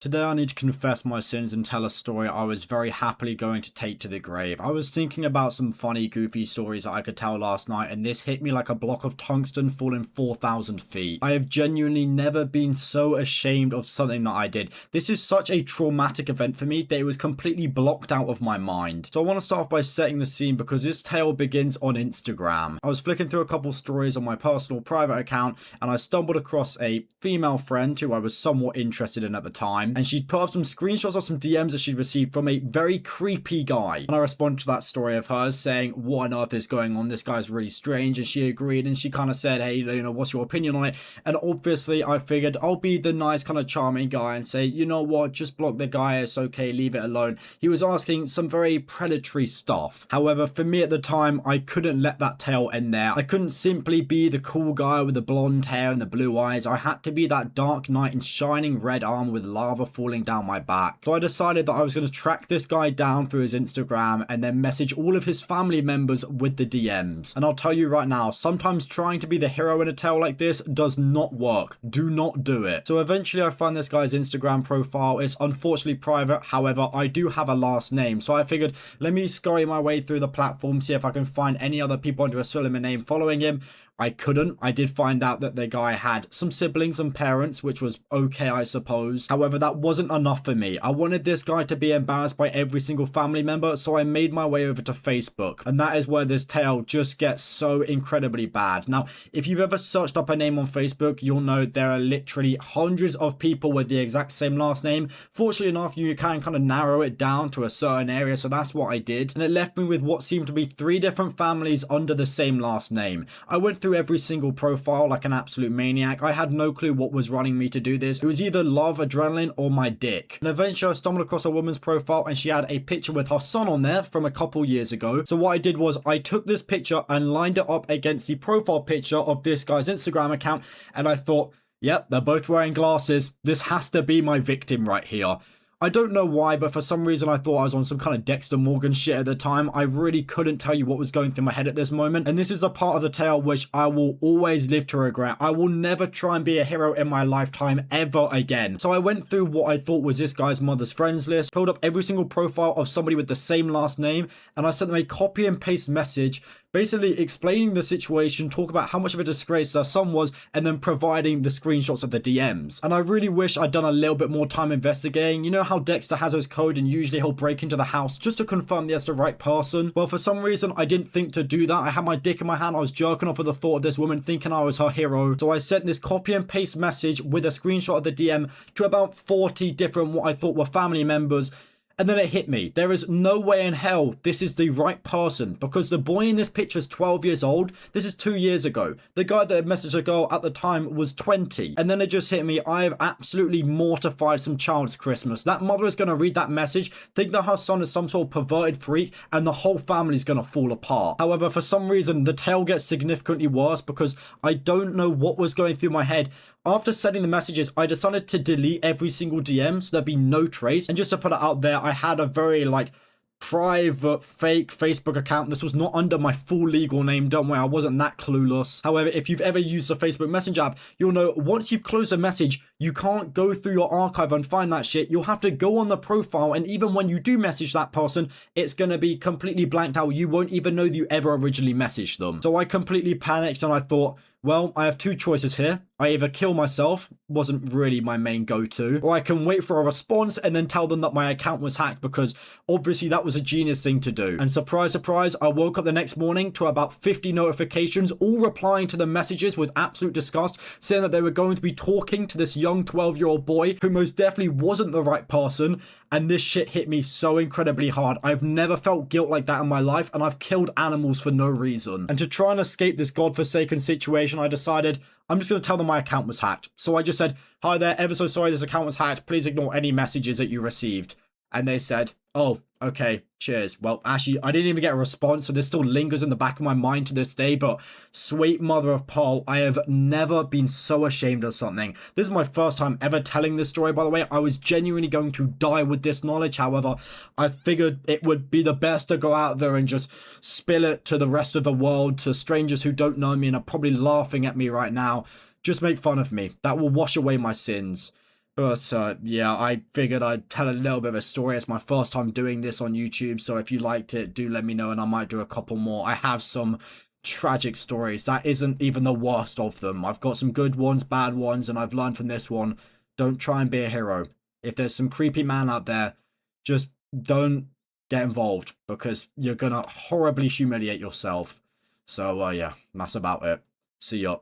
Today I need to confess my sins and tell a story I was very happily going to take to the grave. I was thinking about some funny, goofy stories that I could tell last night, and this hit me like a block of tungsten falling 4,000 feet. I have genuinely never been so ashamed of something that I did. This is such a traumatic event for me that it was completely blocked out of my mind. So I want to start off by setting the scene because this tale begins on Instagram. I was flicking through a couple stories on my personal private account and I stumbled across a female friend who I was somewhat interested in at the time. And she'd put up some screenshots of some DMs that she'd received from a very creepy guy. And I responded to that story of hers saying, what on earth is going on? This guy's really strange. And she agreed and she kind of said, hey, what's your opinion on it? And obviously I figured I'll be the nice kind of charming guy and say, you know what, just block the guy. It's okay, leave it alone. He was asking some very predatory stuff. However, for me at the time, I couldn't let that tale end there. I couldn't simply be the cool guy with the blonde hair and the blue eyes. I had to be that dark knight in shining red armor with lava falling down my back. So I decided that I was going to track this guy down through his Instagram and then message all of his family members with the DMs. And I'll tell you right now, sometimes trying to be the hero in a tale like this does not work. Do not do it. So eventually I find this guy's Instagram profile. It's unfortunately private. However, I do have a last name. So I figured, let me scurry my way through the platform, see if I can find any other people under a similar name following him. I couldn't. I did find out that the guy had some siblings and parents, which was okay, I suppose. However, that wasn't enough for me. I wanted this guy to be embarrassed by every single family member, so I made my way over to Facebook. And that is where this tale just gets so incredibly bad. Now, if you've ever searched up a name on Facebook, you'll know there are literally hundreds of people with the exact same last name. Fortunately enough, you can kind of narrow it down to a certain area, so that's what I did. And it left me with what seemed to be 3 different families under the same last name. I went through every single profile like an absolute maniac. I had no clue what was running me to do this. It was either love, adrenaline, or my dick. And eventually I stumbled across a woman's profile and she had a picture with her son on there from a couple years ago. So what I did was I took this picture and lined it up against the profile picture of this guy's Instagram account, and I thought, yep, they're both wearing glasses. This has to be my victim right here. I don't know why, but for some reason I thought I was on some kind of Dexter Morgan shit at the time. I really couldn't tell you what was going through my head at this moment. And this is the part of the tale which I will always live to regret. I will never try and be a hero in my lifetime ever again. So I went through what I thought was this guy's mother's friends list, pulled up every single profile of somebody with the same last name, and I sent them a copy and paste message basically explaining the situation, talk about how much of a disgrace their son was, and then providing the screenshots of the DMs. And I really wish I'd done a little bit more time investigating. You know how Dexter has his code and usually he'll break into the house just to confirm that it's the right person? Well, for some reason, I didn't think to do that. I had my dick in my hand. I was jerking off at the thought of this woman thinking I was her hero. So I sent this copy and paste message with a screenshot of the DM to about 40 different what I thought were family members. And then it hit me. There is no way in hell this is the right person, because the boy in this picture is 12 years old. This is 2 years ago. The guy that messaged the girl at the time was 20. And then it just hit me. I have absolutely mortified some child's Christmas. That mother is going to read that message, think that her son is some sort of perverted freak, and the whole family is going to fall apart. However, for some reason, the tale gets significantly worse because I don't know what was going through my head. After sending the messages, I decided to delete every single DM so there'd be no trace. And just to put it out there, I had a very private fake Facebook account. This was not under my full legal name. Don't worry, I wasn't that clueless. However, if you've ever used a Facebook Messenger app, you'll know once you've closed a message, you can't go through your archive and find that shit. You'll have to go on the profile, and even when you do message that person, it's going to be completely blanked out. You won't even know that you ever originally messaged them. So I completely panicked and I thought, well, I have 2 choices here. I either kill myself, wasn't really my main go-to, or I can wait for a response and then tell them that my account was hacked, because obviously that was a genius thing to do. And surprise, surprise, I woke up the next morning to about 50 notifications, all replying to the messages with absolute disgust, saying that they were going to be talking to this young 12-year-old boy who most definitely wasn't the right person. And this shit hit me so incredibly hard. I've never felt guilt like that in my life, and I've killed animals for no reason. And to try and escape this godforsaken situation, I decided I'm just going to tell them my account was hacked. So I just said, hi there, ever so sorry this account was hacked. Please ignore any messages that you received. And they said, oh, okay, cheers. Well, actually, I didn't even get a response, so this still lingers in the back of my mind to this day, but sweet mother of pearl, I have never been so ashamed of something. This is my first time ever telling this story, by the way. I was genuinely going to die with this knowledge. However, I figured it would be the best to go out there and just spill it to the rest of the world, to strangers who don't know me and are probably laughing at me right now. Just make fun of me. That will wash away my sins. But yeah, I figured I'd tell a little bit of a story. It's my first time doing this on YouTube, so if you liked it, do let me know and I might do a couple more. I have some tragic stories. That isn't even the worst of them. I've got some good ones, bad ones, and I've learned from this one. Don't try and be a hero. If there's some creepy man out there, just don't get involved because you're gonna horribly humiliate yourself. So yeah, that's about it. See ya.